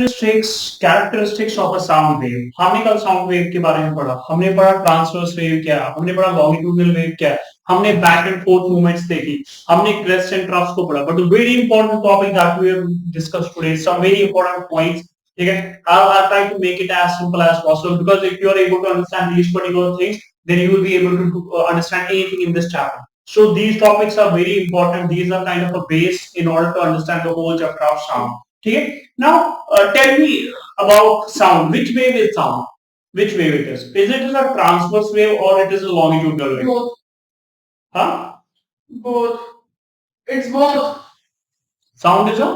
Characteristics of a sound wave. हमने कल sound wave के बारे में पढ़ा, हमने पढ़ा ट्रांसवर्स वेव क्या, हमने पढ़ा लॉन्गिट्यूडनल वेव क्या, हमने बैक एंड फोर्थ मूवमेंट्स देखी, हमने क्रेस्ट एंड ट्रफ्स को पढ़ा। But very important topic that we have discussed today, some very important points. ठीक है, I'll try to make it as simple as possible, because if you are able to understand these particular things, then you will be able to understand anything in this chapter. So these topics are very important. These are kind of a base in order to understand the whole chapter of sound. Okay. Now tell me about sound. Which wave is sound? Which wave it is? Is it a transverse wave or it is a longitudinal wave? Both. Huh? Both. It's both. Sound is a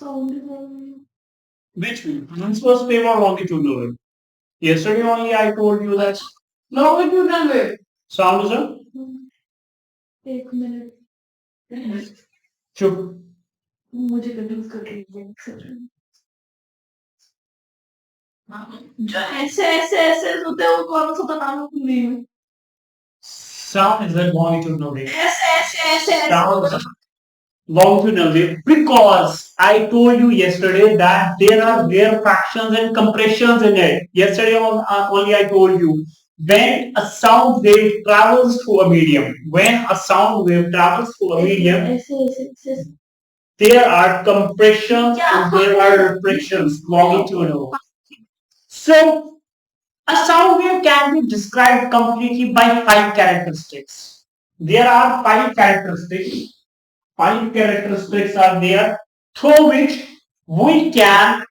Sound. which wave? Transverse wave or longitudinal wave? Yesterday only I told you that Longitudinal wave. sound is a एक minute चुप। मुझे confuse कर रही है। जो ऐसे ऐसे ऐसे होते हैं वो कौन सा नाम भूल गई मैं। Sound is a longitudinal wave. ऐसे ऐसे ऐसे Sound is a longitudinal wave, because I told you yesterday that there are fractions and compressions in it. Yesterday only I told you, when a sound wave travels through a medium, there are compressions and there are refractions, longitudinal. So a sound wave can be described completely by 5 characteristics. There are 5 characteristics. 5 characteristics are there through which we can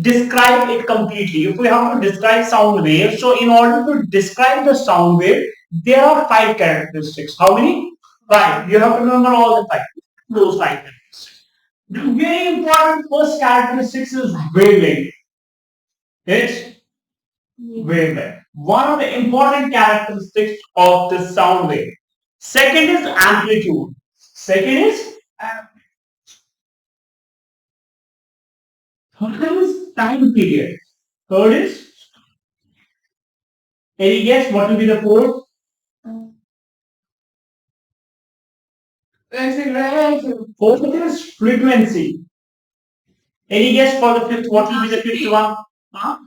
describe it completely. If we have to describe sound wave, so in order to describe the sound wave, there are 5 characteristics. How many? 5. You have to remember all the 5. Those 5 characteristics. The very important first characteristics is wavelength. It's wavelength. One of the important characteristics of the sound wave. Second is amplitude. Second is third is time period. Third is, any guess what will be the fourth? Fourth is frequency. Any guess for the fifth? What will be the fifth one? Huh?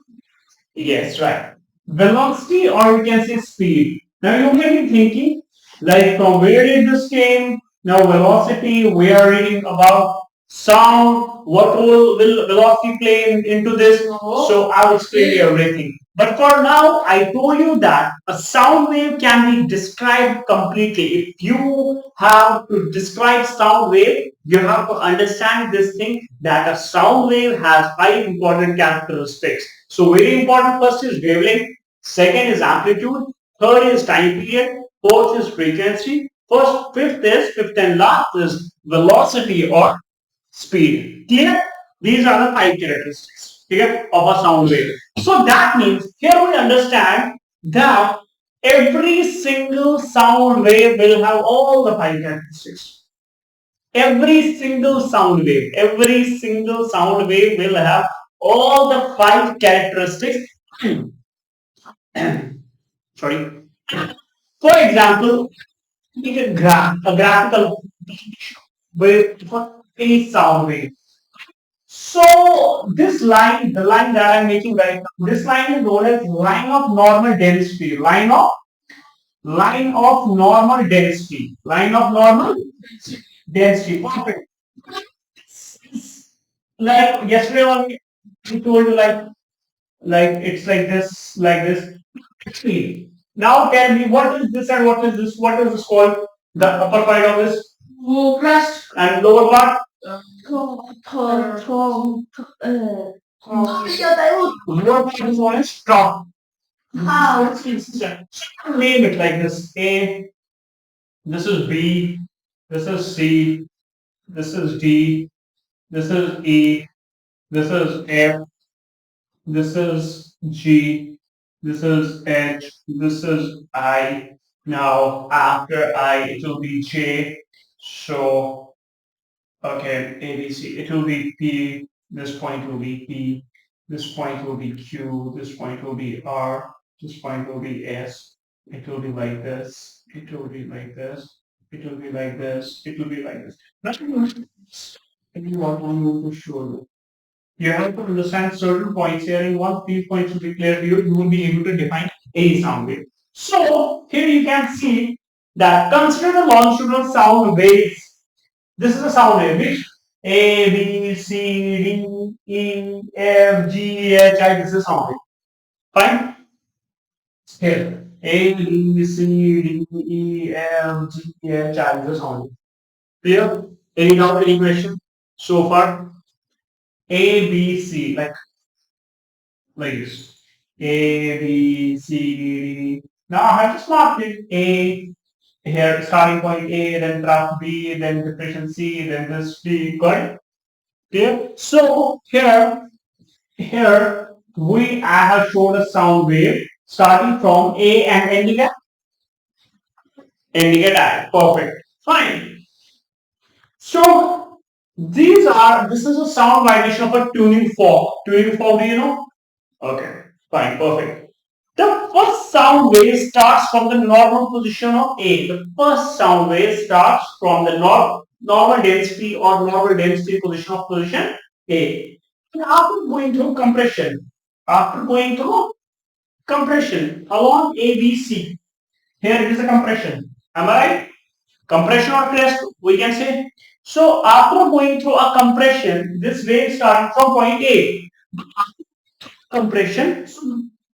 Yes, right. Velocity, or you can say speed. Now you may be thinking, like, from where did this came? Now velocity, we are reading about sound. What role will velocity play into this? So I'll explain you everything. But for now, I told you that a sound wave can be described completely. If you have to describe sound wave, you have to understand this thing, that a sound wave has 5 important characteristics. So very important, first is wavelength, second is amplitude, third is time period, fourth is frequency, fifth and last is velocity or speed. Clear? These are the 5 characteristics, clear, of a sound wave. So that means here we understand that every single sound wave will have all the 5 characteristics. Every single sound wave will have all the 5 characteristics. Sorry. For example, take a graphical wave for any sound wave. So this line, the line that I'm making right now, this line is known as line of normal density. Line of normal density. Line of normal density. Perfect. Like yesterday one, we told you, like it's like this, like this. Now tell me, what is this and what is this? What is this called? The upper part of this? crust and lower part? Lower part is known as top. How? Name it like this. A, this is B, this is C, this is D, this is E, this is F, this is G, this is H, this is I. Now after I, it will be J. So, okay, A, B, C. It will be P. This point will be P. This point will be Q. This point will be R. This point will be S. It will be like this. It will be like this. It will be like this. It will be like this. Nothing more. what I want to show you. You have to understand certain points here, and once these points will be clear to you, you will be able to define any sound wave. So here you can see that consider the longitudinal sound waves. This is a sound wave which A, B, C, D, E, F, G, H, I. This is a sound wave. Fine. Here A, B, C, D, E, F, G, H, I. This is a sound wave. Clear? Any doubt? Any question so far? A, B, C, like this. A, B, C, D. Now I have just marked it. A, here starting point A, then graph B, then depression C, then this B. Got it? Clear? So here I have shown a sound wave starting from A and ending at I. Perfect. Fine. So this is a sound vibration of a tuning fork. Tuning fork, do you know? Okay. Fine. Perfect. The first sound wave starts from the normal position of A. The first sound wave starts from the normal density or normal density position A. And after going through compression along ABC, here it is a compression. Am I right? Compression or crest, we can say. So after going through a compression, this wave starting from point A. Compression,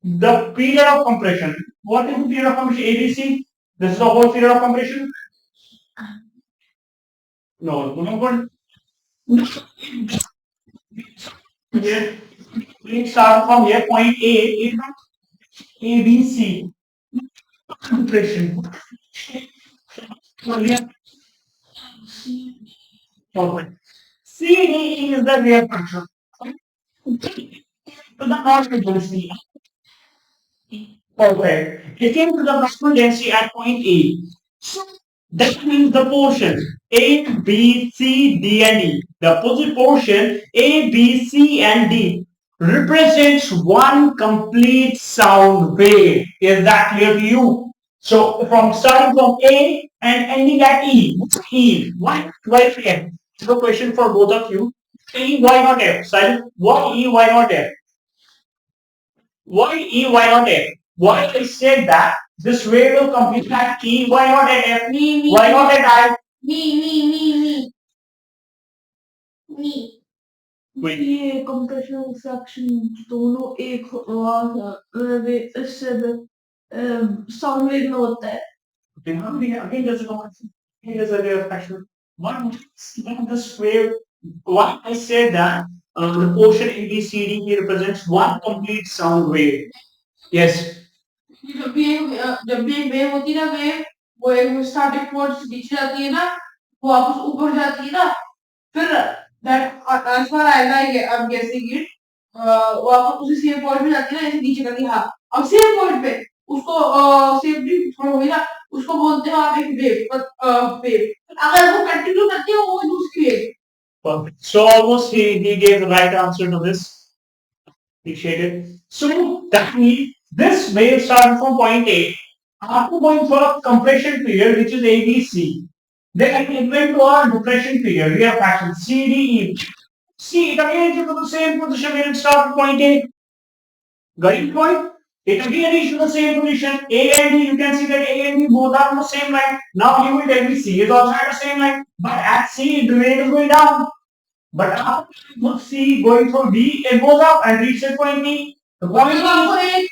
the period of compression. What is the period of compression? ABC. This is the whole period of compression. No, no, here, we start from here, point A, it ABC. Compression. Perfect. CD is the real pressure. To the normal density. Perfect. It came to the normal density at point A. So that means the portion A, B, C, D, and E. The opposite portion A, B, C, and D represents one complete sound wave. Is that clear to you? So from starting from A and ending at E. E. Why F? So question for both of you. E, why not F? Silent. Why E, why not F? Why E, why not F? Why I said that this wave will complete at E, why not at F? Why not at I? Wait. ये compression fraction दोनों एक इससे sound wave में होता है. Again, there's a way of fraction. One, this wave. Why I said that the portion ABCD here represents one complete sound wave. Yes. जब भी एक वेव होती है ना वेव वो एक स्टार्टिंग पॉइंट से नीचे जाती है ना वो वापस ऊपर जाती है ना फिर that as far as I'm guessing it वापस उसी सेम पॉइंट में जाती है ना ऐसे नीचे करती है. हाँ अब सेम पॉइंट पे उसको सेम भी थोड़ा होगी ना उसको बोलते हैं आप एक वेव अगर वो कंटिन्यू करती है वो दूसरी wave. Perfect. So almost he gave the right answer to this. Appreciate it. So that means this wave started from point A. After going for a compression period, which is ABC, then it went to a depression period. We have fraction CDE. See, it again came to the same position where it started point A. Got it point? It again reached to the same position. A and B, you can see that A and B both are on the same line. Now you will tell me C is also at the same line. But at C, the wave is going down. But after C going through D, it goes up and reaches point B. The point is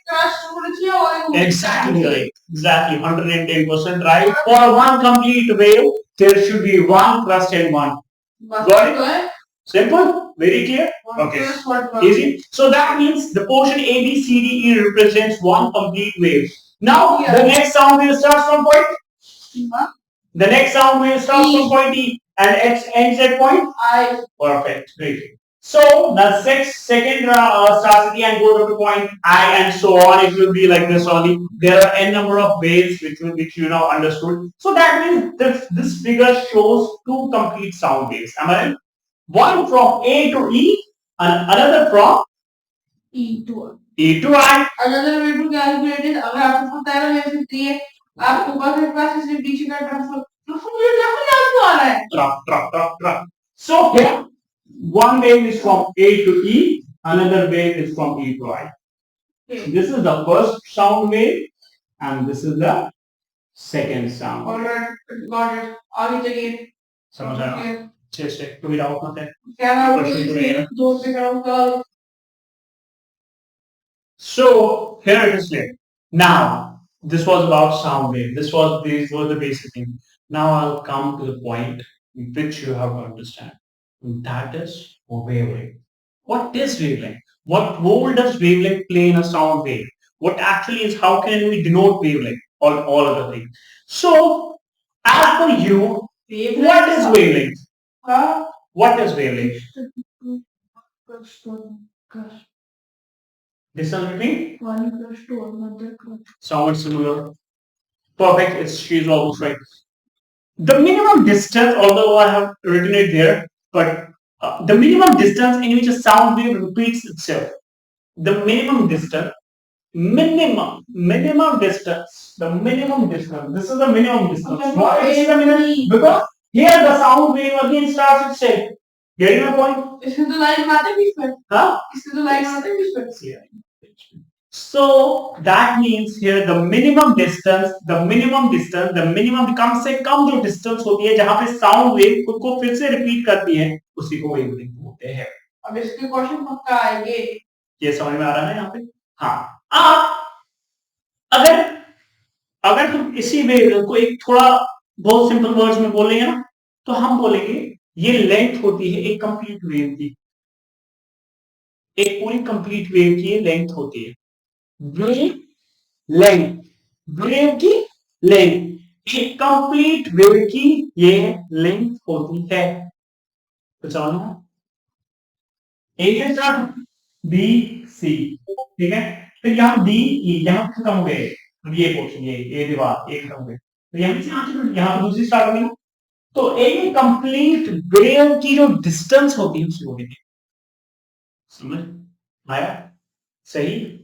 exactly right. Exactly 110% right. For one complete wave, there should be one crust and one. Got it? Simple? Very clear? Okay. Easy. So that means the portion A, B, C, D, E represents one complete wave. Now the next sound wave starts from point. The next sound wave starts from point E and ends at point I. Perfect. Great. So the second starts at the and goes up to point I and so on. It will be like this only. There are n number of waves which you now understood. So that means this figure shows two complete sound waves. Am I right? One from A to E and another from E to I. Another way to calculate is अगर आपको पता है ना जैसे ये आपको ऊपर से पास से नीचे का ट्रांसफर तो मुझे डेफिनेटली आपको आ रहा है. Truck. So here One wave is from A to E, another wave is from E to I. This is the first sound wave and this is the second sound. Alright, got it. आगे चलिए. समझ आया? अच्छे कोई doubt मत है. क्या नाम है इसमें? दो पे करूँगा. So here it is clear. Now this was about sound wave. These were the basic things. Now I'll come to the point which you have to understand. That is wavelength. What is wavelength? What role does wavelength play in a sound wave? What actually is, how can we denote wavelength or all other things? So as per you, what is wavelength? What is wavelength? Distance between 1 plus 2 another plus. sounds similar. Perfect. She's almost right. The minimum distance, although I have written it there, but the minimum distance in which a sound wave repeats itself. The minimum distance, minimum distance, the minimum distance. This is the minimum distance. Why is the minimum? Because here the sound wave again starts itself. Getting my point? इसमें तो line आते बीच में. हाँ? इसमें तो line आते बीच में. Yeah. So that means here the minimum distance कम से कम जो distance होती है जहां पे sound wave खुद को फिर से repeat करती है उसी को wavelength बोलते हैं. अब इसके क्वेश्चन पक्का आएंगे. ये समझ में आ रहा है यहाँ पे? हाँ. अब अगर तुम इसी wavelength को एक थोड़ा बहुत सिंपल वर्ड्स में बोलेंगे ना तो हम बोलेंगे ये लेंथ होती है एक कंप्लीट वेव की. एक पूरी कंप्लीट वेव की ये लेंथ होती है. लेंथ वेव की लेंथ एक कंप्लीट वेव की ये लेंथ होती है. तो चलो ए स्टार्ट बी सी. ठीक है. फिर यहाँ डी ई यहाँ खत्म हो गए. ये पोर्शन ये दीवार एक खत्म हो गए. तो यहाँ से यहाँ दूसरी स्टार्ट होगी. तो एक कंप्लीट वेव की जो डिस्टेंस होती है उसकी होगी. समझ आया? सही.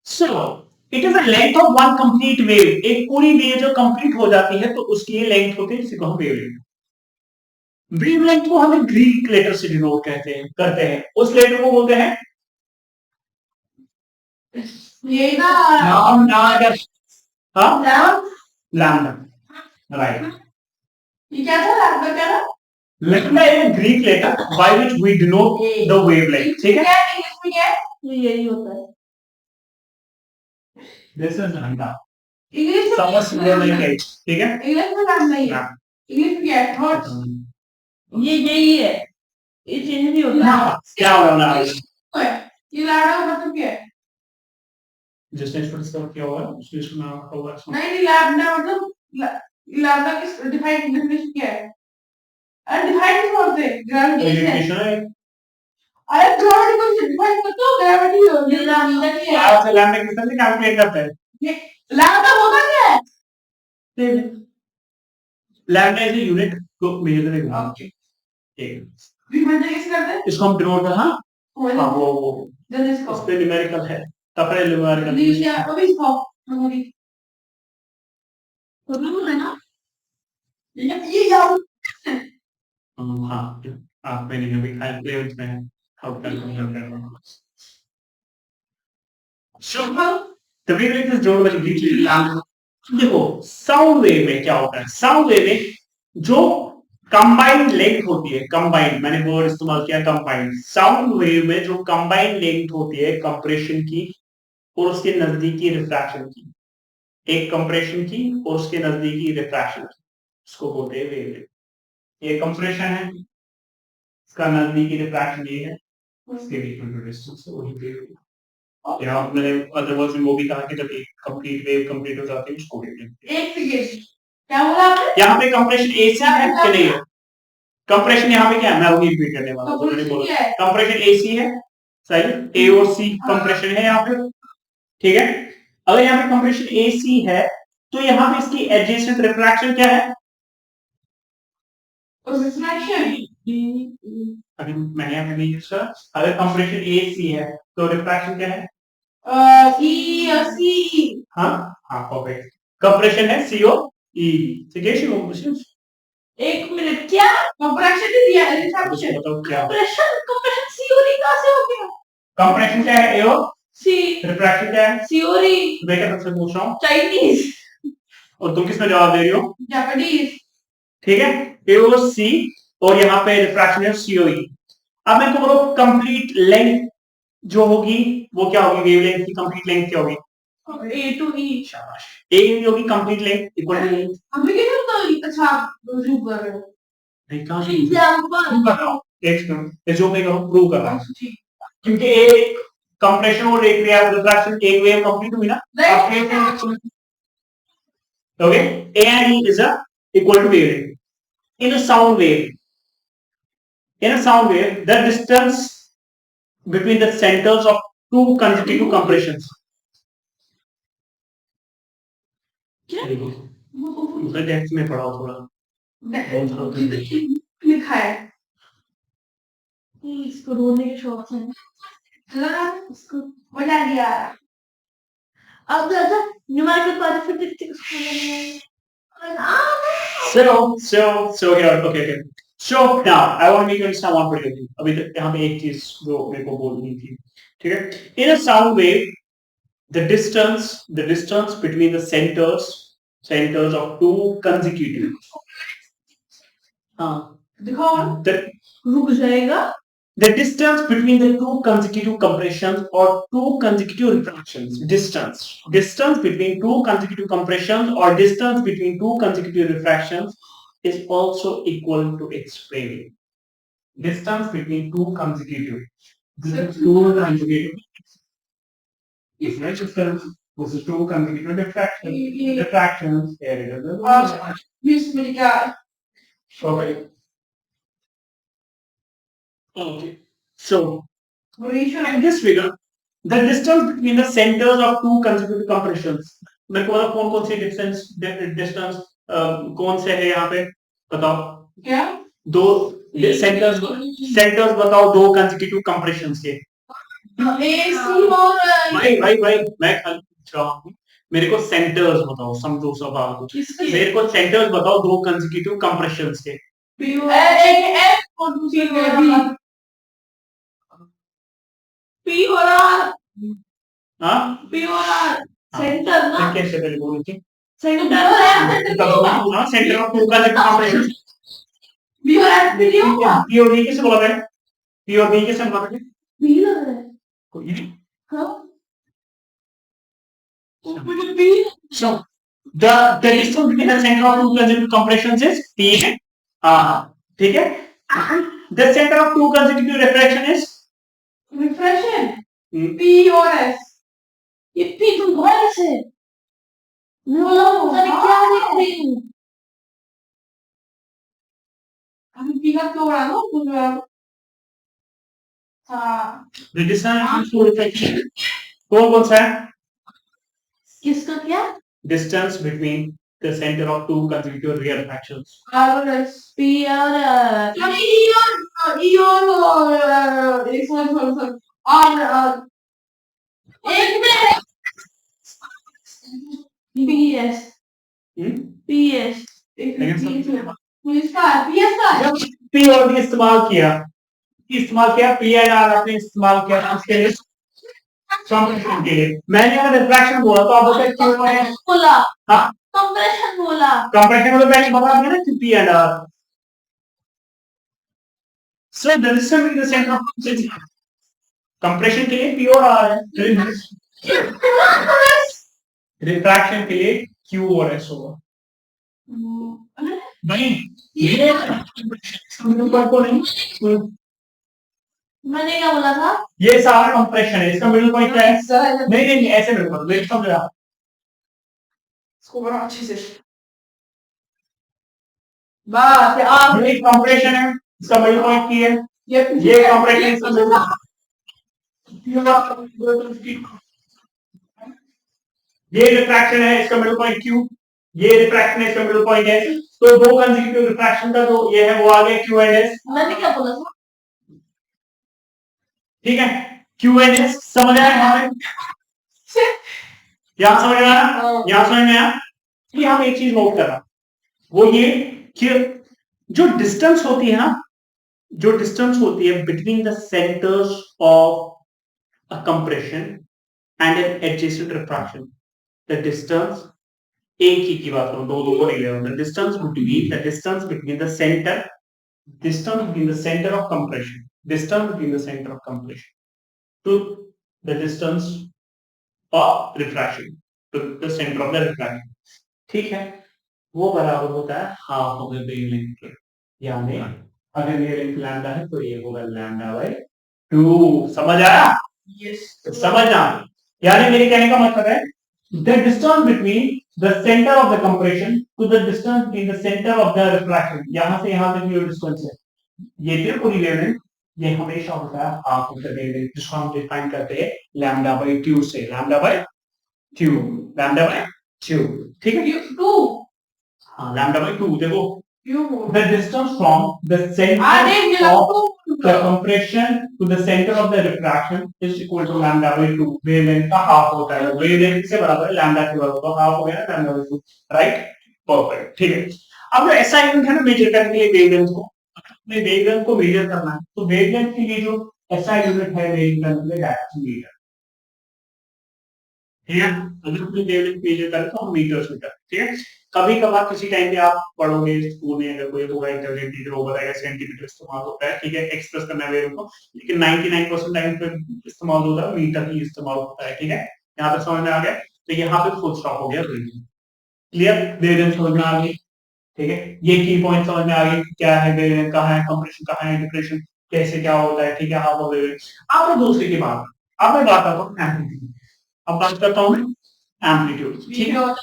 So it is a length of one complete wave. एक पूरी वेव जो कंप्लीट हो जाती है तो उसकी ये लेंथ होती है जिसे हम वेवलेंथ. वेवलेंथ को हम ग्रीक लेटर से डिनोट करते हैं. उस लेटर को बोलते हैं ये ना लैम्डा. राइट. ये क्या था लैम्डा क्या था? Lambda is a Greek letter by which we denote the wavelength. ठीक है. इंग्लिश में क्या है? यही होता है. This is lambda. इंग्लिश समझ like it. ठीक है. इंग्लिश में लैम्डा नहीं है. इंग्लिश में क्या है? हर्ट्ज. ये यही है. ये चेंज नहीं होता. क्या हो रहा है? ये लैम्डा का मतलब क्या है? जिसने इसको डिस्कवर किया होगा उसने इसको नाम होगा. नहीं लैम्डा मतलब लैम्डा की डिफाइन डेफिनेशन क्या है? अरे डिफाइन किस बोलते हैं? ग्रेविटी है. अरे ग्रेविटी को डिफाइन करते हो. ग्रेविटी हो ये लैम्डा की है. आप लैम्डा किस तरह से कैलकुलेट करते हैं? ये लैम्डा होता क्या है? लैम्डा इज अ यूनिट को मेजर करने का. ठीक. रिमाइंडर कैसे करते हैं? इसको हम डिनोट करते हैं. हां वो जल्दी इसको. इस पे न्यूमेरिकल है. तब पे न्यूमेरिकल. लीजिए अभी इसको मेमोरी. तो है ना? ये याद. हाँ आप मैंने अभी प्ले में हाउ कैलकुलेट करना. So the wavelength is drawn by the Greek letter lambda. देखो साउंड वेव में क्या होता है? साउंड वेव में जो कंबाइंड लेंथ होती है. कंबाइंड मैंने वर्ड इस्तेमाल किया कंबाइंड. साउंड वेव में जो कंबाइंड लेंथ होती है कंप्रेशन की और उसके नजदीकी रिफ्रैक्शन की. एक कंप्रेशन की और उसके नजदीकी रिफ्रैक्शन की उसको बोलते हैं वेवलेंथ. ये कंप्रेशन है. इसका नजदीकी रिफ्रैक्शन ये है. उसके बीच में जो डिस्टेंस है वही वेवलेंथ. यहाँ मैंने अदरवाइज में वो भी कहा कि जब एक कंप्लीट वेव कंप्लीट हो जाती है उसको वेवलेंथ. एक सेकंड क्या बोला आपने? यहाँ पे कंप्रेशन एसी है कि नहीं है? कंप्रेशन यहाँ पे क्या है? मैं वही रिपीट करने वाला हूँ. मैंने बोला कंप्रेशन एसी है. सही. ए और सी कंप्रेशन है यहाँ पे. ठीक है. अगर यहाँ पे कंप्रेशन एसी है तो यहाँ पे इसकी एडजेसेंट रिफ्रैक्शन क्या है? अगर मैंने यहाँ पे नहीं यूज करा. अगर कंप्रेशन एसी है तो रिफ्रैक्शन क्या है? सी. हाँ परफेक्ट. कंप्रेशन है सी और ई. ठीक है. एक मिनट, क्या कंप्रेशन ही दिया है? रिफ्रैक्शन, कंप्रेशन, कंप्रेशन सीओरी कहां से हो गया? कंप्रेशन क्या है? एओ सी, रिफ्रैक्शन क्या है? सीओरी। मैं क्या तुमसे पूछ रहा हूँ? चाइनीज। और तुम किसमें जवाब दे रही हो? जापानीज। ठीक है, एओ सी और यहाँ पे रिफ्रैक्शन है सीओई। अब मैं बोलो कंप्लीट लेंथ जो होगी वो क्या होगी? वेवलेंथ की कंप्लीट लेंथ क्या होगी? A to E. शाबाश। ए होगी complete length equal to length. हमें क्या होता? अच्छा प्रूव कर रहे हो? नहीं कहां एग्जांपल प्रूव कर रहा हूं। एक मिनट जो मैं करूं प्रूव कर रहा हूं, क्योंकि एक कंप्रेशन और एक रिफ्रैक्शन एक वेव कंप्लीट हुई ना। Okay, A and E is equal to wavelength in a sound wave. In a sound wave, the distance between the centers of two consecutive compressions. Depth में पढ़ाओ थोड़ा। लिखा है इसको रोने के शौक है इसको बना दिया। अब दादा न्यूमेरिकल बाद फिर देखते हैं उसको नहीं आएगा। So here, okay. So now I want to make you understand one particular thing. अभी तक यहाँ पे एक चीज जो मेरे को बोलनी थी, ठीक है? In a sound wave, the distance between the centers of two consecutive. हाँ, दिखाओ। रुक जाएगा। The distance between the two consecutive compressions or two consecutive refractions. Distance between two consecutive compressions or distance between two consecutive refractions is also equal to explaining. Distance between two consecutive. This is two consecutive. This is two consecutive refractions. Here it is. बीस minute क्या? Okay. Okay. So, in this figure, the distance between the centers of two consecutive compressions. मेरे को बताओ कौन कौन सी distance कौन से है यहाँ पे? बताओ क्या? दो centers बताओ दो consecutive compressions के। भाई मैं पूछ रहा हूँ, मेरे को centers बताओ, समझो सब आप। मेरे को centers बताओ दो consecutive compressions के। पी हो रहा। हाँ? पी हो रहा। सेंटर ना? कैसे पहले बोली थी? सेंटर है। Centre of two consecutive compressions। B हो रहा है। बी होगा। पी और बी किसे बोला है? पी और बी किसे बोला है? बी लग रहा है। कोई नहीं। हाँ? B. So the distance between the center of two consecutive compressions is P है। ठीक है? The center of two consecutive refraction is refraction P और S। ये P तुम कौन से? पता नहीं क्या देख रही हूँ। हम P का क्यों रहा ना कुछ? हाँ। the distance between two refraction कौन सा है? किसका क्या? Distance between the center of two consecutive real fractions. R और S। P और E और एक मिनट और एक मिनट PS PS इसका PS का P और B इस्तेमाल किया P एंड R आपने इस्तेमाल किया इसके लिए कंप्रेशन के लिए। मैंने अगर रिफ्रैक्शन बोला तो आप बोलते क्यों है? बोला। हाँ? कंप्रेशन बोला। कंप्रेशन मतलब पहले बता दिया ना कि P and R। So the distance between the center of compression के लिए P और R है, रिफ्रैक्शन के लिए Q और S होगा। नहीं ये को नहीं, मैंने क्या बोला था? ये सारा कंप्रेशन है, इसका मिडिल पॉइंट क्या है? नहीं ऐसे मेरे समझ रहा इसको बड़ा अच्छे से बात आप ये कंप्रेशन है, इसका मिडिल पॉइंट की है, ये कंप्रेशन इसका मिडिल ये रिफ्रैक्शन है, इसका मिडिल पॉइंट Q, ये रिफ्रैक्शन है, इसका मिडिल पॉइंट है। तो दो कंसेक्यूटिव रिफ्रैक्शन का जो ये है वो आ गया Q एंड S। मैंने क्या बोला था? ठीक है, Q एंड S समझ आया हमें? यहाँ समझ में आया? यहाँ समझ में आया? कि हम एक चीज नोट कर रहा, वो ये कि जो डिस्टेंस होती है ना, जो डिस्टेंस होती है between the centres of a compression and an adjacent refraction, the distance, एक ही की बात करूं, दो दो को नहीं ले रहा हूं, the distance between the centre, distance between the center of compression, distance between the center of compression to the distance of refraction, to the center of the refraction, ठीक है, वो बराबर होता है हाफ ऑफ द वेवलेंथ के, यानी अगर wavelength lambda है तो ये होगा लैम्डा बाय 2। समझ आया? यस समझना, यानी मेरे कहने का मतलब है the distance between the center of the compression to the distance between the center of the refraction, यहां से यहां तक जो डिस्टेंस है, ये जो पूरी वेवलेंथ, ये हमेशा होता है हाफ ऑफ द वेवलेंथ, जिसको हम डिफाइन करते हैं लैम्डा बाय 2 से, लैम्डा बाय 2, लैम्डा बाय 2, ठीक है, 2 हाँ लैम्डा बाय 2, देखो क्यों the distance from the center of the compression to the center of the refraction is equal to lambda by 2, wavelength का हाफ होता है, wavelength से बराबर है लैम्डा के बराबर, तो हाफ हो गया ना लैम्डा बाय 2, राइट, परफेक्ट, ठीक है। अब जो ऐसा इवेंट है ना मेजर करने के लिए वेवलेंथ को, अपने वेवलेंथ को मेजर करना है तो वेवलेंथ के लिए जो ऐसा यूनिट है मेजर करने के लिए दैट्स मीटर, ठीक है, अगर अपनी वेवलेंथ मेजर करें तो हम मीटर्स में करें, ठीक है। कभी कभार किसी टाइम पे आप पढ़ोगे स्कूल में, अगर कोई होगा इंटेलिजेंट टीचर वो बताएगा सेंटीमीटर इस्तेमाल होता है, ठीक है, एक्सप्रेस करना है वेव को, लेकिन 99% टाइम पे इस्तेमाल होता है मीटर ही इस्तेमाल होता है, ठीक है, यहाँ पे समझ में आ गया, तो यहाँ पे फुल स्टॉप हो गया, क्लियर, वेवलेंथ समझ में आ गई, ठीक है, ये की पॉइंट समझ में आ गई, क्या है वेवलेंथ, कहाँ है कंप्रेशन, कहाँ है डिप्रेशन, कैसे क्या होता है, ठीक है, हाफ ऑफ वेवलेंथ। अब मैं दूसरी की बात, अब मैं बात करता हूँ एम्पलीट्यूड, अब बात करता हूँ मैं एम्पलीट्यूड, ठीक है,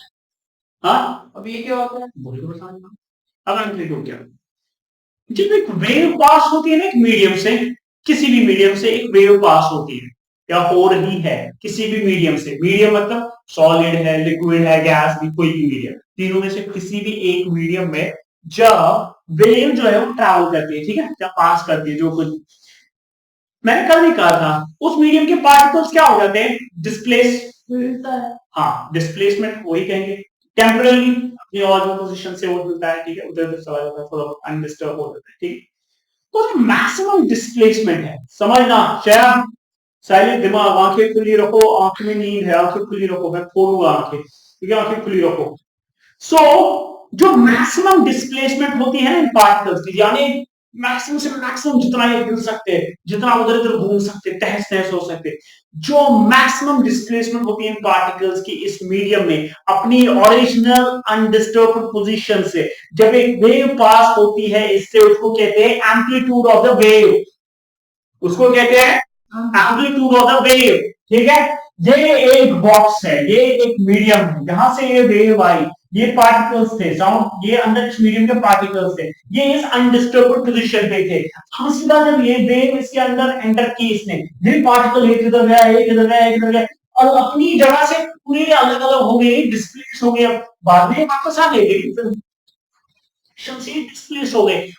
हाँ अब ये क्या होता है? बोलिए तो बताना। अब एम्पलीट्यूड क्या है? जब एक वेव पास होती है ना एक मीडियम से, किसी भी मीडियम से एक वेव पास होती है या हो रही है किसी भी मीडियम से, मीडियम मतलब सॉलिड है, लिक्विड है, गैस भी, कोई भी मीडियम, तीनों में से किसी भी एक मीडियम में जब वेव जो है वो ट्रैवल करती है, ठीक है, जब पास करती है, जो कुछ मैंने कल भी कहा था, उस मीडियम के पार्टिकल्स क्या हो जाते हैं, डिस्प्लेस, हाँ डिस्प्लेसमेंट वही कहेंगे, टेम्पररी अपनी ओरिजिनल पोजीशन से वो मिलता है, ठीक है, उधर उधर चला जाता है, थोड़ा अनडिस्टर्ब हो जाता है, ठीक है, तो जो मैक्सिमम डिस्प्लेसमेंट है, समझना, शायद साइलेंट दिमाग, आंखें खुली रखो, आंख में नींद है, आंखें खुली रखो, मैं खोलूंगा आंखें, ठीक है, आंखें खुली रखो। सो जो मैक्सिमम डिस्प्लेसमेंट होती है ना इन पार्टिकल्स की, यानी मैक्सिमम से मैक्सिमम जितना ये हिल सकते हैं, जितना उधर इधर घूम सकते, तहस नहस हो सकते, जो मैक्सिमम डिस्प्लेसमेंट होती है इन पार्टिकल्स की इस मीडियम में अपनी ओरिजिनल अनडिस्टर्ब्ड पोजीशन से, जब एक वेव पास होती है इससे, उसको कहते हैं एम्पलीट्यूड ऑफ द वेव, उसको कहते हैं एम्पलीट्यूड ऑफ द वेव, ठीक है। ये एक बॉक्स है, ये एक मीडियम है, जहां से ये वेव आई, ये पार्टिकल्स थे, साउंड, ये अंदर इस मीडियम के पार्टिकल्स थे, ये इस अनडिस्टर्ब्ड पोजीशन पे थे, हम सीधा जब ये वेव इसके अंदर एंटर की इसने, ये पार्टिकल एक इधर गया, एक इधर गया, एक इधर गया, और अपनी जगह से पूरे अलग अलग हो गए, डिस्प्लेस हो गए, बाद में वापस आ गए, डिस्प्लेस हो गए,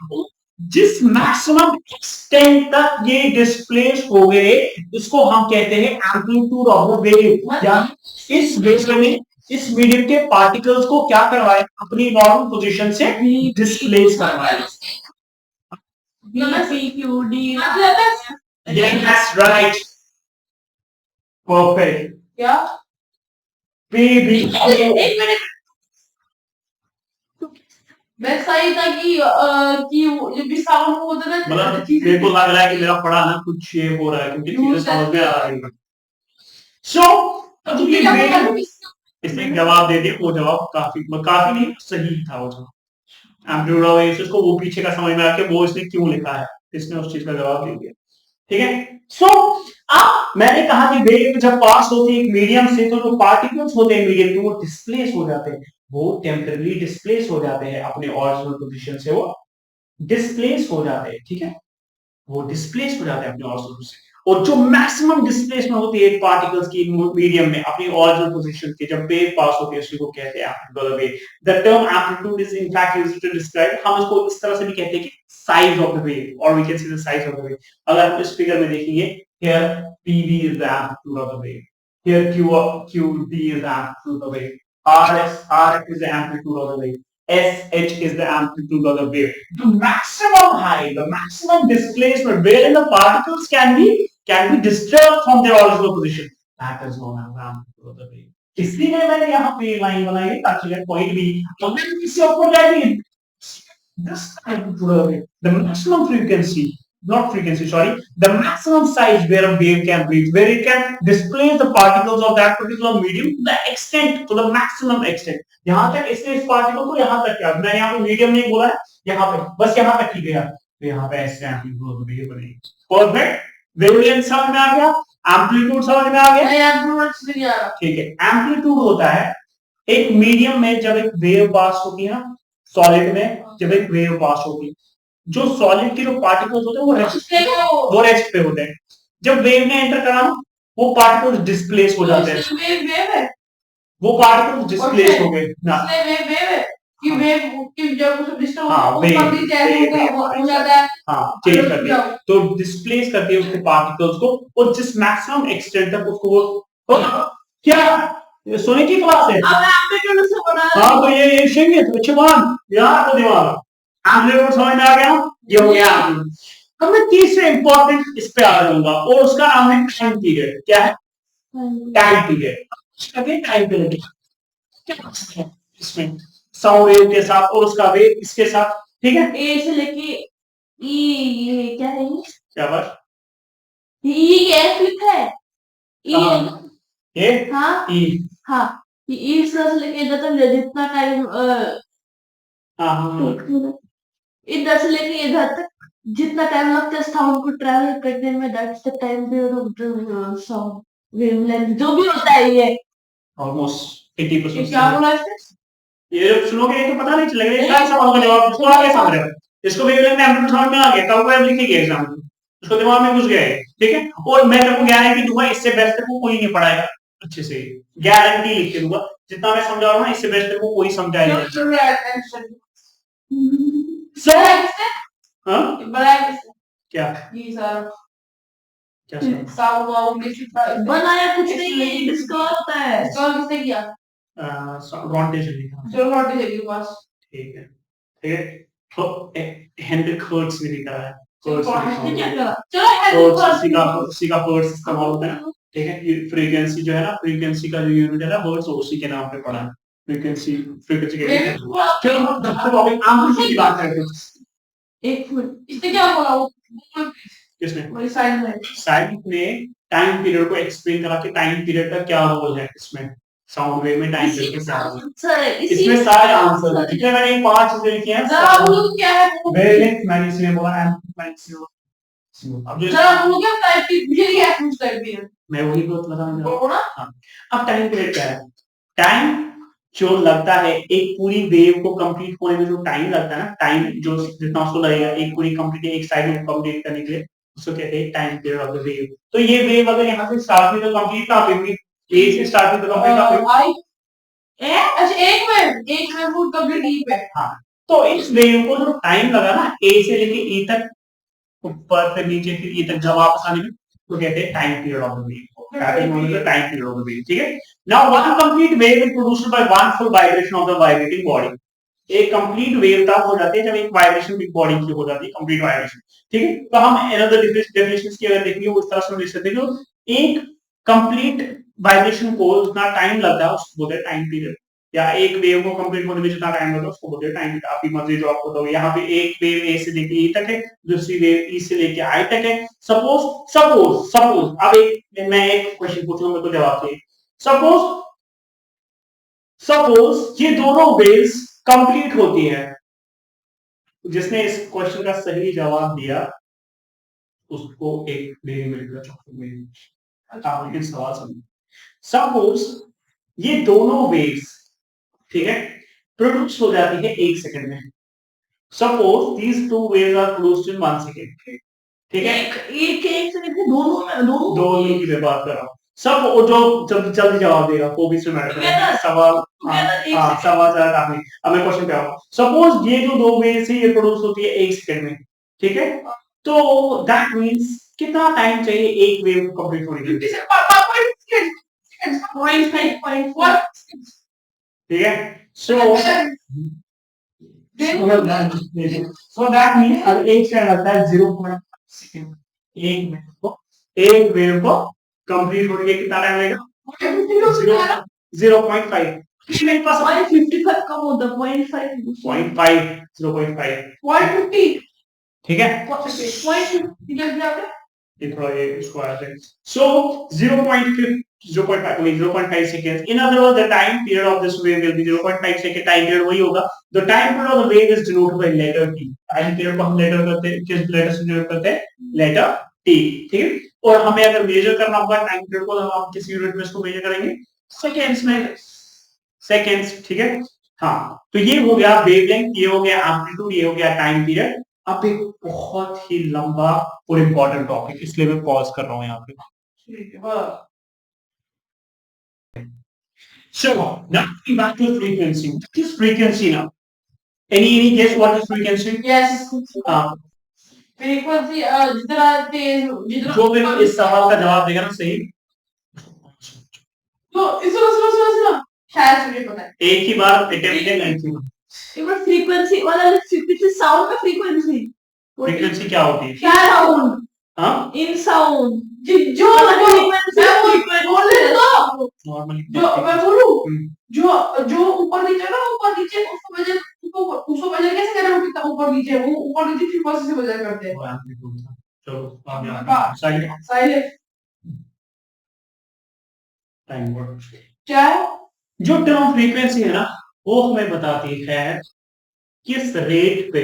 जिस मैक्सिमम एक्सटेंट तक ये डिस्प्लेस हो गए इसको हम कहते हैं एम्पलीट्यूड ऑफ द वेव, या इस वेव ने इस मीडियम के पार्टिकल्स को क्या करवाया, अपनी नॉर्मल पोजीशन से डिस्प्लेस करवाया। That's right, perfect, क्या एक मिनट, मैं सही था कि जब भी साउंड होता है मतलब मेरे को लग रहा है कि मेरा पढ़ा ना कुछ ये हो रहा है, क्योंकि चीजें समझ में आ रही है। सो इसने जवाब दे दिया, वो जवाब काफी नहीं सही था वो जवाब, एम्पलीट्यूड ऑफ वेव्स, इसको वो पीछे का समझ में आ गया वो इसने क्यों लिखा है, इसने उस चीज का जवाब दे दिया, ठीक है। सो अब मैंने कहा कि वेव जब पास होती है एक मीडियम से, तो जो पार्टिकल्स होते हैं मीडियम के वो डिस्प्लेस हो जाते हैं, वो टेम्पररी डिस्प्लेस हो जाते हैं, अपने ओरिजिनल पोजीशन से वो डिस्प्लेस हो जाते हैं, ठीक है, वो डिस्प्लेस हो जाते हैं अपने ओरिजिनल से, और जो मैक्सिमम डिस्प्लेसमेंट होती है पार्टिकल्स की मीडियम में अपनी ओरिजिनल पोजीशन के, जब वेव पास होती है उसी को कहते हैं amplitude of wave. The term amplitude is in fact used to describe, हम इसको इस तरह से भी कहते हैं कि साइज ऑफ द वेव, और we can see the size of the wave. अगर आप इस फिगर में देखेंगे, here pv is the amplitude of the wave, here qd is the amplitude of the wave, rx is the amplitude of the wave, SH is the amplitude of the wave. The maximum height, the maximum displacement wherein the particles can be disturbed from their original position. That is known as the amplitude of the wave. इसलिए मैंने यहाँ पे line बनाई है ताकि कोई भी अगर किसी ऊपर जाएगी this amplitude of the wave, the maximum frequency, not frequency, sorry, the maximum size where a wave can reach, where it can displace the particles of that particular medium to the extent, to the maximum extent. यहाँ तक इसने इस particle को यहाँ तक किया, मैंने यहाँ पे मीडियम नहीं बोला है, यहाँ पे बस यहाँ तक ही गया, तो यहाँ पे ऐसे एम्पलीट्यूड वेव बनेगी. परफेक्ट. वेवलेंथ समझ में आ गया, एम्पलीट्यूड समझ में आ गया. नहीं एम्पलीट्यूड नहीं आ रहा. ठीक है. एम्पलीट्यूड होता है एक मीडियम में जब एक वेव पास होती है ना, सॉलिड में जब एक वेव पास होगी, जो सॉलिड के जो पार्टिकल्स होते हैं वो रेस्ट पे होते हैं. जब वेव ने एंटर करा वो पार्टिकल्स डिस्प्लेस हो जाते हैं. वो पार्टिकल्स डिस्प्लेस हो गए ना. कि वेव कि जब उसे डिस्टर्ब ऊपर भी चेंज हो जाता है. हाँ, चेंज करती है तो डिस्प्लेस करती है उसके पार्टिकल्स को, और जिस मैक्सिमम एक्सटेंट तक उसको वो क्या ये सोने की क्लास है. अब एम्पलीट्यूड से बना. हाँ, तो ये शेंगे तो अच्छे मान यार तो दिमाग एम्पलीट्यूड समझ में आ गया. ये हो गया. अब मैं तीसरे इंपॉर्टेंट इस पे आ जाऊंगा और उसका नाम है टाइम पीरियड. क्या है? Time period. टाइम पीरियड क्या इसमें साउंड वेव के साथ और उसका वेव इसके साथ. ठीक है. ए से लेके ई, ये क्या है? क्या बात? ई क्या लिखा है? ई ए हाँ ई हाँ ई से लेके इधर तक जितना टाइम इधर से लेके इधर तक जितना टाइम लगता है साउंड को ट्रैवल करने में, that's the time period of sound wavelength जो भी होता है. ये ऑलमोस्ट 80%. क्या बोला इसने? ये जब सुनोगे तो पता नहीं चलेगा. ये सारे सवाल का जवाब इसको आगे समझ रहे हो. इसको वेवलेंथ में एम्पलीट्यूड समझ में आ गया, कब वेव लिखेगी एग्जाम में उसको दिमाग में घुस गया है. ठीक है. और मैं तेरे को गारंटी दूंगा इससे बेस्ट तेरे को कोई नहीं पढ़ाएगा अच्छे से. गारंटी लिख के दूंगा. जितना मैं समझा रहा हूं ना इससे बेस्ट तेरे को कोई समझाएगा. क्या ये सारा क्या बनाया कुछ नहीं. डिस्कवर होता है. डिस्कवर किसने किया? रॉन्टे से लिखा. चलो रॉन्टे से लिखो बस. ठीक है. ठीक है. तो हेनरिक हर्ट्ज ने लिखा है. हर्ट्ज का हर्ट्ज इस्तेमाल होता है. ठीक है. ये फ्रीक्वेंसी जो है ना, फ्रीक्वेंसी का जो यूनिट है ना हर्ट्ज, उसी के नाम पे पढ़ा है. फ्रीक्वेंसी फ्रीक्वेंसी के चलो हम टॉपिक आम की बात करते हैं. एक मिनट. इसने क्या बोला? किसने? साइंस ने टाइम पीरियड को एक्सप्लेन करा कि टाइम पीरियड का क्या रोल है इसमें, साउंड वेव में टाइम पीरियड का क्या रोल है. इसमें सारे आंसर है. ठीक है. मैंने 5 चीजें लिखी हैं. क्या है वेवलेंथ मैंने इसलिए बोला है. अब जो जरा बोलो क्या टाइप की मुझे ये पूछ टाइप पीरियड मैं वही तो बताऊंगा. हां. अब टाइम पीरियड क्या है? टाइम जो लगता है एक पूरी वेव को कंप्लीट होने में जो टाइम लगता है ना, टाइम जो जितना उसको लगेगा एक पूरी कंप्लीट एक साइड में कंप्लीट करने के लिए, उसको कहते हैं time period of the wave. तो ये वेव अगर यहाँ से स्टार्ट हुई तो कंप्लीट कहाँ पे हुई? ए से स्टार्ट हुई तो कंप्लीट कहाँ पे हुई? अच्छा एक वेव फुल कंप्लीट ई पे. हाँ. तो इस वेव को जो टाइम लगा ना ए से लेके ई तक, ऊपर से नीचे फिर ई तक जब वापस आने में, तो कहते हैं time period of the wave. That is known as the time period of the wave. ठीक है. Now one complete wave is produced by one full vibration of the vibrating body. एक कंप्लीट वेव तब हो जाती है जब एक vibration big body की हो जाती है, कंप्लीट वाइब्रेशन. ठीक है. तो हम अनदर डेफिनेशंस की अगर देखेंगे उस तरह से हम लिख सकते हैं कि एक कंप्लीट वाइब्रेशन को जितना टाइम लगता है उसको बोलते हैं टाइम पीरियड. या एक वेव को कंप्लीट होने में जितना टाइम लगता है उसको बोलते हैं टाइम पीरियड. आपकी मर्जी जो आपको बताओ. यहाँ पे एक वेव ए से लेके ई तक है, दूसरी वेव ई से लेके आई तक है. सपोज अब मैं एक क्वेश्चन पूछूंगा, मेरे को जवाब चाहिए. सपोज ये दोनों वेव्स कंप्लीट होती है. जिसने इस क्वेश्चन का सही जवाब दिया उसको एक डेरी मिल्क का चॉकलेट मिलेगी. लेकिन सवाल समझो. सपोज ये दोनों वेव्स, ठीक है, प्रोड्यूस हो जाती है 1 सेकंड में. Suppose these two waves are produced in 1 second. ठीक है. एक सेकंड में दोनों की मैं बात कर रहा हूँ. सब जो जल्दी जवाब देगा वो भी मैटर सवाल. सवाल ज्यादा काम नहीं. अब मैं क्वेश्चन पे आऊंगा. सपोज ये जो दो वेव्स है ये प्रोड्यूस होती है 1 सेकंड में. ठीक है. तो दैट मींस कितना टाइम चाहिए एक वेव कंप्लीट होने के लिए? ठीक है. सो सो दैट मीन्स अगर एक सेकंड लगता है 0.5 सेकंड, एक वेव को कंप्लीट होने के कितना टाइम लगेगा? 0.5। मेरे पास 0.55 कम होता है, 0.5 0.50 ठीक है। 0.50 ये थोड़ा ये इसको आ जाए। So 0.5 seconds. In other words, the time period of this wave will be 0.5 second. Time period वही होगा. The time period of the wave is denoted by letter T. Time period को हम letter करते हैं, किस letter से denote करते हैं? Letter T. ठीक है। और हमें अगर measure करना होगा time period को, हम किस unit में इसको measure करेंगे? Seconds में। Seconds, ठीक है। हाँ, तो ये हो गया wavelength, ये हो गया amplitude, ये हो गया time period। अब एक बहुत ही लंबा और इम्पोर्टेंट टॉपिक, इसलिए मैं पॉज कर रहा हूं यहाँ पे। चलो, now coming back to frequency. What is frequency now? Any guess what is frequency? Yes. Frequency जितना तेज, जितना जो भी इस सवाल का जवाब देगा ना सही, तो इसको शायद मुझे पता है। एक ही बार अटेम्प्ट है नहीं। एक बार फ्रीक्वेंसी वाला फ्रीक्वेंसी साउंड का फ्रीक्वेंसी क्या होती है? साउंड, हाँ, इन साउंड जो बोले तो नॉर्मली जो मैं बोलूं, जो ऊपर नीचे ना, ऊपर नीचे उसको मेजर कैसे करें? कितना ऊपर नीचे, वो ऊपर नीचे फ्रीक्वेंसी से मेजर करते हैं। चलो साइलेंट टाइम वर्ड क्या है? जो टर्म फ्रीक्वेंसी है ना, वो हमें बताती है किस रेट पे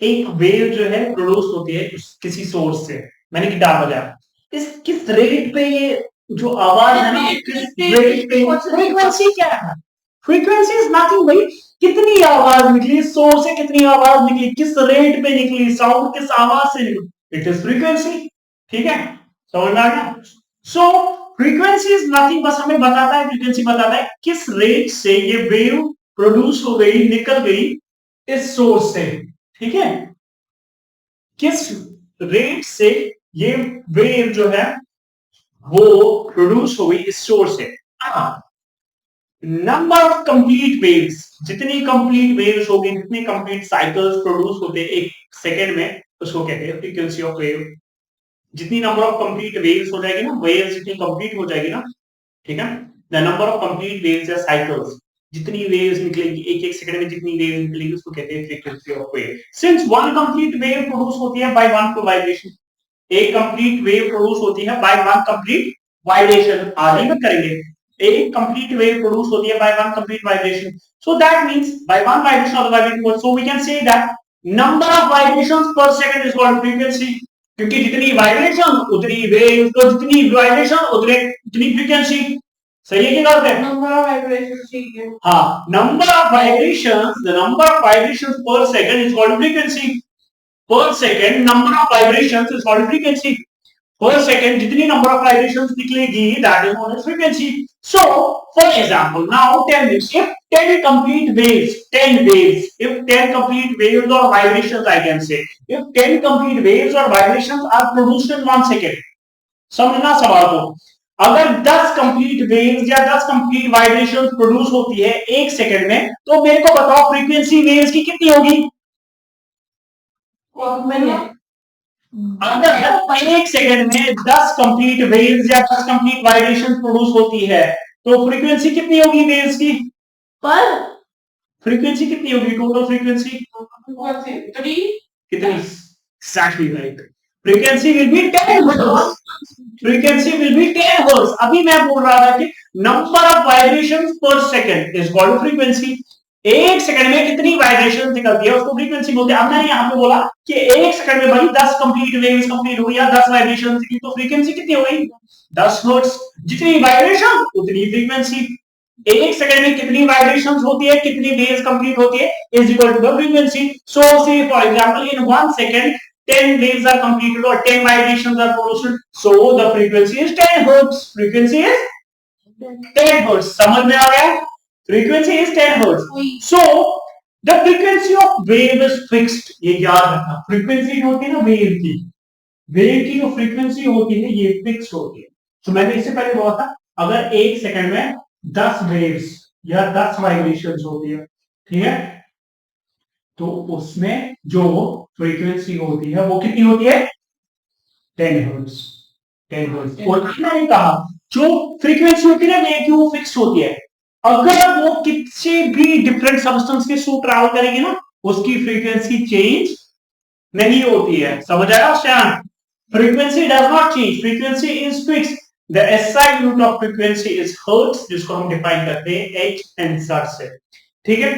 एक वेव जो है प्रोड्यूस होती है किसी सोर्स से। मैंने गिटार बजाया, इस किस रेट पे ये जो आवाज है ना, किस रेट पे, फ्रीक्वेंसी क्या है? फ्रीक्वेंसी इज नथिंग भाई, कितनी आवाज निकली सोर्स से, कितनी आवाज निकली, किस रेट पे निकली, साउंड किस आवाज से निकली, इट इज फ्रीक्वेंसी। ठीक है, समझ में आ गया? सो फ्रीक्वेंसी इज नथिंग, बस हमें बताता है, फ्रीक्वेंसी बताता है किस रेट से ये वेव प्रोड्यूस हो गई, निकल गई इस सोर्स से। ठीक है, किस रेट से ये वेव जो है वो प्रोड्यूस हो गई इस सोर्स से। नंबर ऑफ कंप्लीट वेव्स, जितनी कंप्लीट वेव्स होगी, जितनी कंप्लीट साइकिल्स प्रोड्यूस होते हैं एक सेकेंड में, उसको कहते हैं फ्रीक्वेंसी ऑफ वेव। जितनी नंबर ऑफ कंप्लीट वेव्स हो जाएगी ना, वेव्स जितनी कंप्लीट हो जाएगी ना, ठीक है, the number of complete waves या साइकिल्स, जितनी वेव्स निकलेगी एक एक सेकंड में, जितनी वेव्स निकलेगी उसको कहते हैं frequency of wave. Since one complete wave produce होती है बाय वन वाइब्रेशन, एक कंप्लीट वेव प्रोड्यूस होती है बाय वन कंप्लीट वाइब्रेशन, आगे में करेंगे, एक कंप्लीट वेव प्रोड्यूस होती है by one complete vibration. So that means by one vibration of the vibrating, so we can say that number of vibrations per second is called frequency, क्योंकि जितनी vibration उतनी wave, तो जितनी vibration उतनी frequency. सही है कि गलत है? नंबर ऑफ वाइब्रेशंस, ठीक है। हाँ, number of vibrations, the number of vibrations per second is called frequency. Per second number of vibrations is called frequency. Per second जितनी नंबर ऑफ वाइब्रेशंस निकलेगी, that is known as frequency. So for example, now tell me, if 10 complete waves, 10 waves, if 10 complete waves or vibrations, I can say, if 10 complete waves or vibrations are produced in 1 second, समझना सवाल को, अगर 10 complete waves या 10 complete vibrations produce होती है एक second में, तो मेरे को बताओ फ्रीक्वेंसी वेव्स की कितनी होगी? अगर एक सेकंड में 10 कंप्लीट वेव्स या 10 कंप्लीट वाइब्रेशंस प्रोड्यूस होती है, तो फ्रीक्वेंसी कितनी होगी वेव्स की? पर फ्रीक्वेंसी कितनी होगी? टोटल फ्रीक्वेंसी कितनी? Exactly right. Frequency will be 10 hertz. Frequency will be 10 hertz. अभी मैं बोल रहा था कि number of vibrations per second is called frequency. एक सेकंड में कितनी वाइब्रेशन निकलती है उसको फ्रीक्वेंसी बोलते हैं। अब मैंने यहाँ पे बोला कि एक सेकंड में भाई 10 कंप्लीट वेव्स कंप्लीट हुई या 10 वाइब्रेशन की, तो फ्रीक्वेंसी कितनी हो गई? 10 हर्ट्ज। जितनी वाइब्रेशन उतनी फ्रीक्वेंसी। एक सेकंड में कितनी वाइब्रेशंस होती है, कितनी वेव्स कंप्लीट होती है, is equal to the frequency. So से for example in 1 second 10 waves are completed or 10 vibrations are produced, so the frequency is 10 hertz. Frequency is 10 hertz. समझ में आ गया? Frequency is 10 hertz. So the frequency of wave is fixed. ये याद रखना, frequency जो होती है ना वेव की जो frequency होती है ये फिक्स होती है। तो मैंने इससे पहले बोला था, अगर एक सेकंड में 10 waves या 10 vibrations होती है, ठीक है, तो उसमें जो फ्रीक्वेंसी होती है वो कितनी होती है 10 हर्ट्ज। 10 हर्ट्ज। और मैंने कहा जो फ्रीक्वेंसी होती है ना वेव की वो फिक्स होती है, अगर वो किसी भी डिफरेंट सब्सटेंस के थ्रू ट्रैवल करेगी ना उसकी फ्रीक्वेंसी चेंज नहीं होती है। समझ आया Shyam? Frequency does not change, frequency is fix. The SI unit of frequency is hertz, जिसको हम डिफाइन करते हैं एच एंड जेड से। ठीक है,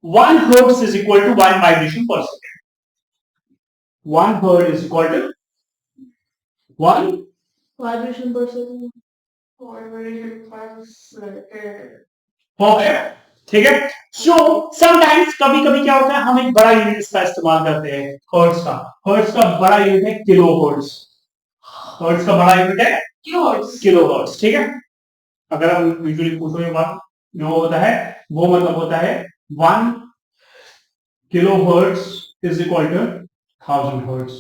1 hertz is equal to 1 vibration per second. 1 hertz is equal to 1 vibration per second. Perfect. ठीक है, so sometimes कभी कभी क्या होता है हम एक बड़ा यूनिट इसका इस्तेमाल करते हैं हर्ट्ज का। हर्ट्ज का बड़ा यूनिट है किलो हर्ट्ज। हर्ट्ज का बड़ा यूनिट है किलो हर्ट्ज। Kilo hertz. ठीक है, अगर हम यूजुअली पूछोगे वन जो होता है वो मतलब होता है 1 kilohertz is equal to 1000 hertz.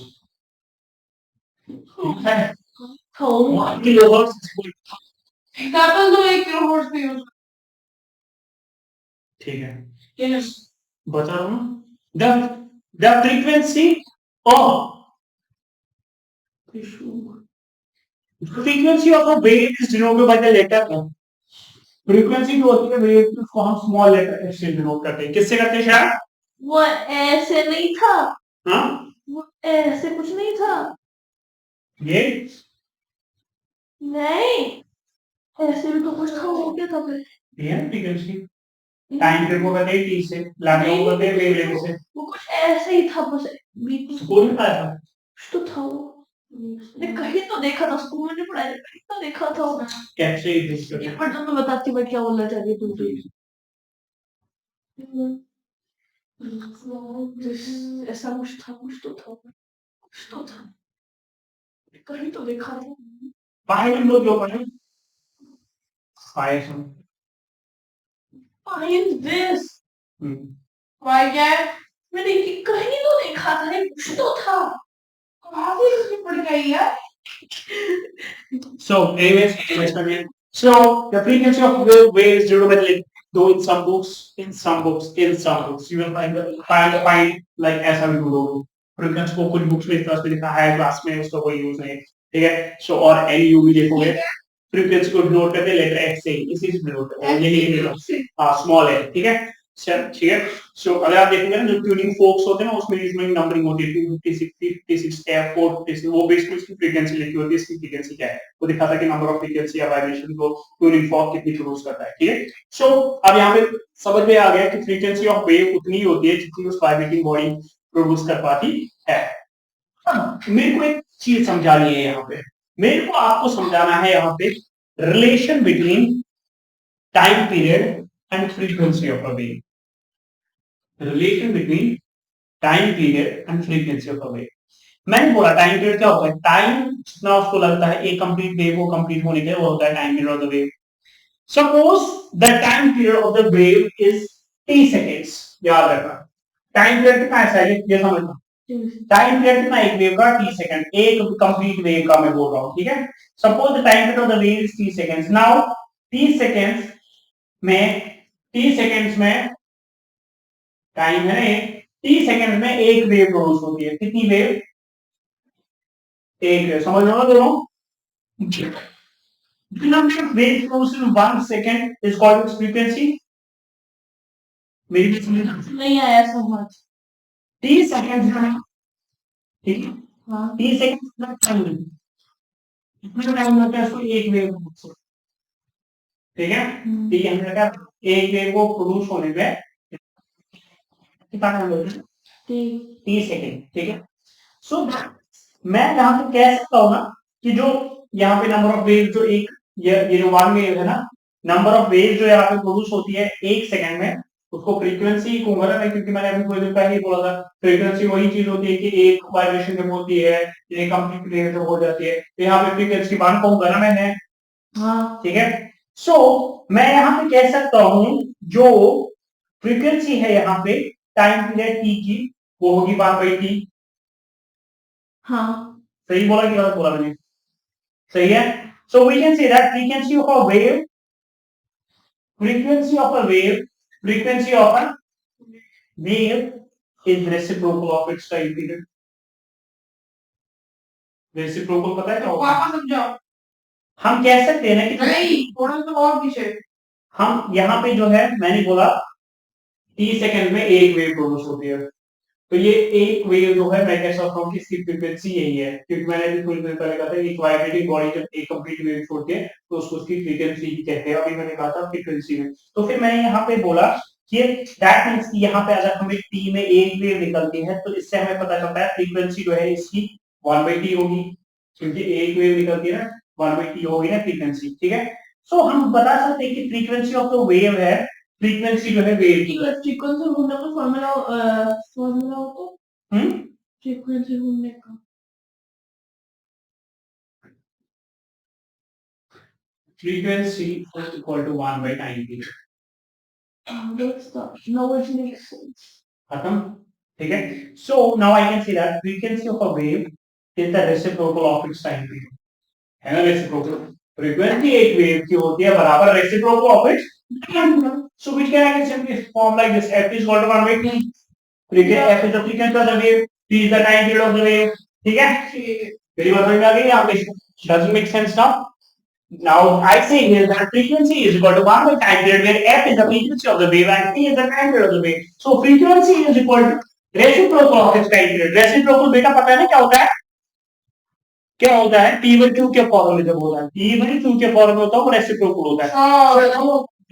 ठीक है, 1 kilohertz is equal to. Example दो 1 किलो हर्ट्ज पे यूज। ठीक है, यस बता रहा हूं the frequency of frequency of a wave is denoted by the letter M. Frequency जो होती है वेव की उसको हम स्मॉल लेटर एफ से डिनोट करते हैं। किससे करते हैं शायद? वो ऐसे नहीं था। हाँ, वो ऐसे कुछ नहीं था। ये नहीं, ऐसे भी तो कुछ था। हो गया था फिर। ये है फ्रीक्वेंसी। टाइम पीरियड को कहते हैं टी से, लैम्डा को कहते हैं वेव लेंथ से। वो कुछ ऐसे ही था बस बीच में। स्कूल में आया था कुछ तो था वो। मैं कहीं तो देखा था, स्कूल में पढ़ाया, कहीं तो देखा था वो। कैसे ही देख सकते एक बार तो मैं बताती हूँ क्या बोलना चाहिए तुमसे। ऐसा कुछ था, कुछ तो था, कुछ तो था, कहीं तो देखा था। फाइव लोग जो पढ़े फाइव फाइंड दिस। वाई क्या है? मैंने कहीं तो देखा था, कुछ तो था। कहाँ से इसमें पड़ गई यार? So, anyways, again. So, the frequency of wave is denoted though in some books, you will find like ऐसा भी ढूंढोगे। frequency को कुछ बुक्स में इस तरह से लिखा है, क्लास में उसका कोई यूज नहीं। ठीक है, so और NU भी देखोगे फ्रीक्वेंसी को डिनोट करते हैं लेटर एफ से, इसी से डिनोट करते हैं, ये लिखेंगे हाँ स्मॉल है। ठीक है, ठीक है, सो अगर आप देखेंगे ना जो ट्यूनिंग फोक्स होते हैं ना उसमें यूजुअली नंबरिंग होती है 256 56 F 456, वो बेसिकली इसकी फ्रीक्वेंसी लिखी होती है, इसकी फ्रीक्वेंसी क्या है वो दिखाता है कि नंबर ऑफ फ्रीक्वेंसी या वाइब्रेशन को ट्यूनिंग फॉर्क कितनी प्रोड्यूस करता है। ठीक है, सो अब यहाँ पे समझ में आ गया कि फ्रीक्वेंसी ऑफ वेव उतनी ही होती है जितनी उस वाइब्रेटिंग बॉडी प्रोड्यूस कर पाती है। मेरे को एक चीज समझानी है यहाँ पे, मेरे को आपको समझाना है यहाँ पे relation between time period and frequency of a wave. Relation between time period and frequency of a wave. मैंने बोला टाइम पीरियड क्या होता है, टाइम जितना उसको लगता है एक कंप्लीट वेव को कंप्लीट होने के वो होता है time period of the wave. Suppose the time period of the wave is T seconds. याद रखना टाइम पीरियड कितना है, ये समझना टाइम पीरियड कितना एक वेव का टी सेकंड, एक कंप्लीट वेव का मैं बोल रहा हूं। ठीक है, suppose the time period of the wave is T seconds. Now T seconds में टाइम है ना, टी सेकंड में एक वेव प्रोड्यूस होती है। कितनी वेव? एक वेव। समझ रहे हो दोनों? Wave produce in 1 second is called frequency. मेरी नहीं आया समझ। टी सेकंड में, ठीक है, हाँ टी सेकंड में टाइम इतना टाइम लगता है उसको एक वेव। ठीक है, ठीक है, हमने कहा एक वेव को प्रोड्यूस होने में कितना टाइम लगता है? 30 सेकंड। ठीक है, सो मैं यहाँ पे कह सकता हूँ ना कि जो यहाँ पे नंबर ऑफ वेव जो एक ये जो वन वेव है ना, नंबर ऑफ वेव जो यहाँ पे प्रोड्यूस होती है एक सेकंड में उसको फ्रीक्वेंसी कहूंगा ना मैं, क्योंकि मैंने अभी थोड़ी देर पहले ही बोला था फ्रीक्वेंसी वही चीज होती है कि एक वाइब्रेशन जब होती है एक कंप्लीट वेव जब हो जाती है तो यहाँ पे फ्रीक्वेंसी 1 कहूंगा ना मैंने। हाँ ठीक है, सो मैं यहाँ पे कह सकता हूँ जो फ्रीक्वेंसी है यहाँ पे टाइम पीरियड टी की वो होगी 1/t। हाँ सही बोला कि गलत बोला मैंने? सही है, so we can say that frequency of a wave wave is reciprocal of its time period. Reciprocal पता है क्या होता है? वापस समझाओ। हम कह सकते हैं ना कि नहीं, थोड़ा सा और पीछे। हम यहाँ पे जो है मैंने बोला 30 सेकंड में एक वेव प्रोड्यूस होती है, तो ये एक वेव जो है मैं कह सकता हूँ कि इसकी फ्रीक्वेंसी यही है, क्योंकि मैंने अभी थोड़ी देर पहले कहा था कि वाइब्रेटिंग बॉडी जब एक कंप्लीट वेव छोड़ती है तो उसको उसकी फ्रीक्वेंसी कहते हैं, अभी मैंने कहा था फ्रीक्वेंसी में। तो फिर मैंने यहाँ पे बोला कि दैट मींस कि यहाँ पे अगर हमें टी में एक वेव निकलती है तो इससे हमें पता चलता है फ्रीक्वेंसी जो है इसकी 1/t होगी, क्योंकि एक वेव निकलती है ना 1/t होगी ना फ्रीक्वेंसी, ठीक है। सो हम बता सकते हैं कि फ्रीक्वेंसी ऑफ द वेव है, फ्रीक्वेंसी जो है वेव की फ्रीक्वेंसी ढूंढने का फॉर्मूला हो तो फ्रीक्वेंसी ढूंढने का frequency is equal to 1 by time period. now it makes sense. खत्म, ठीक है। So now I can see that frequency of a wave is the reciprocal of its time period, है ना reciprocal। frequency एक wave की होती है बराबर reciprocal of its time period। So which can I can simply form like this: f is equal to 1 by t। f is the frequency of the wave, t is the time period of the wave, ठीक है। मेरी बात समझ में आ गई यहाँ पे? Doesn't make sense now? Now I say here that frequency is equal to 1 by time period, where f is the frequency of the wave and t is the time period of the wave. So frequency is equal to reciprocal of its time period. Reciprocal बेटा पता है ना क्या होता है? क्या होता है? t by q के फॉर्म में जब होता है t by q के फॉर्म में होता है वो reciprocal होता है। So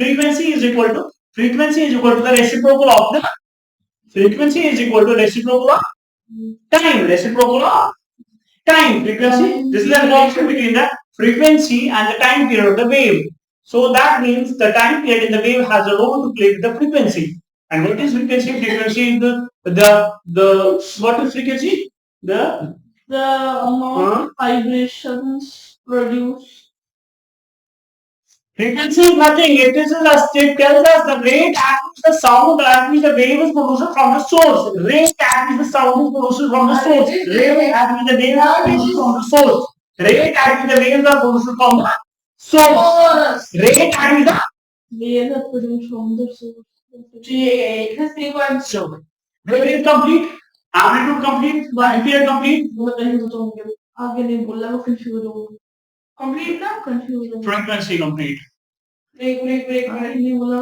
frequency is equal to the reciprocal of the frequency is equal to reciprocal of time. Reciprocal of time, frequency. This is the relation between the frequency and the time period of the wave. So that means the time period in the wave has a role to play with the frequency. And what is frequency? Frequency is the what is frequency? The amount of vibrations produced. Frequency is nothing. It tells us the rate at which the sound, at which the wave is produced from the source. Rate at which the sound is produced from the source. Rate at which the wave is produced from the source. Rate at which the waves are produced from the source. Rate at which the waves are produced from the source. The sequence. Wave is complete. Amplitude complete. Ampere complete. आगे नहीं बोलना, वो confuse हो complete ना confuse frequency complete. Break नहीं बोला